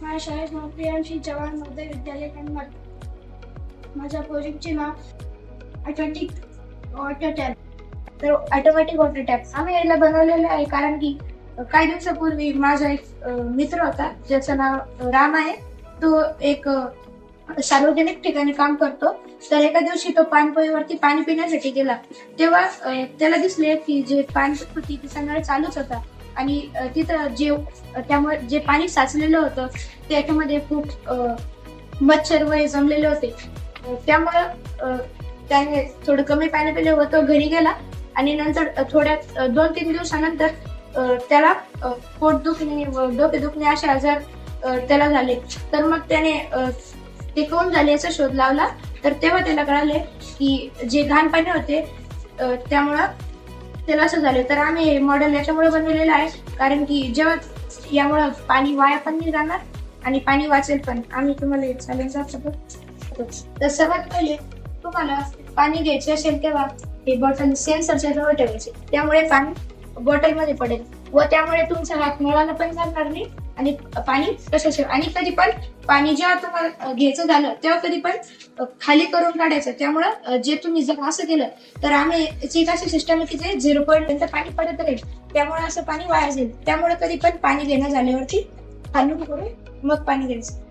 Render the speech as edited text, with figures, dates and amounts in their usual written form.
माझ्या शाळेत नाव प्रियांशी चव्हाण नवोदय विद्यालय कन्नड. माझ्या प्रोजेक्टचे नाव ऑटोमॅटिक वॉटर टॅप. तर ऑटोमॅटिक वॉटर टॅप आम्ही याला बनवलेलं आहे कारण की काही दिवसापूर्वी माझा एक मित्र होता ज्याचं नाव राम आहे. तो एक सार्वजनिक ठिकाणी काम करतो. तर एका दिवशी तो पाणपोईवरती पाणी पिण्यासाठी गेला. तेव्हा त्याला दिसले की जे पाणी होती तिचा नळ चालूच होता आणि तिथं त्यामुळे जे पाणी साचलेलं होतं त्याच्यामध्ये खूप मच्छर वगैरे जमलेले होते. त्यामुळं त्याने थोडं कमी पाणी पिले व तो घरी गेला आणि नंतर थोड्या 2-3 दिवसानंतर त्याला पोट दुखणे व डोके दुखणे असे आजार त्याला झाले. तर मग त्याने ते कोण झाले याचा शोध लावला. तर तेव्हा त्याला कळाले की जे घाण पाणी होते त्यामुळं त्याला असं झालं. तर आम्ही हे मॉडेल याच्यामुळे बनवलेलं आहे कारण की जेव्हा यामुळं पाणी वाया पण नाही जाणार आणि पाणी वाचेल पण. आम्ही तुम्हाला चालेल तर सर्वात पहिले तुम्हाला पाणी घ्यायचे असेल तेव्हा हे बॉटल सेन्सरच्या जवळ ठेवायचे. त्यामुळे पाणी बॉटलमध्ये पडेल व त्यामुळे तुमचा हात नळाला पण जाणार नाही आणि पाणी तसंच. आणि कधी पण पाणी जेव्हा तुम्हाला घ्यायचं झालं तेव्हा कधी पण खाली करून काढायचं. त्यामुळं जे तुम्ही जर असं केलं तर आम्ही एक अशी सिस्टम आहे की जे 0 पॉईंट पाणी पडत राहील. त्यामुळे असं पाणी वाया जाईल. त्यामुळे कधी पण पाणी घेणं झाल्यावरती खाली करून मग पाणी घ्यायचं.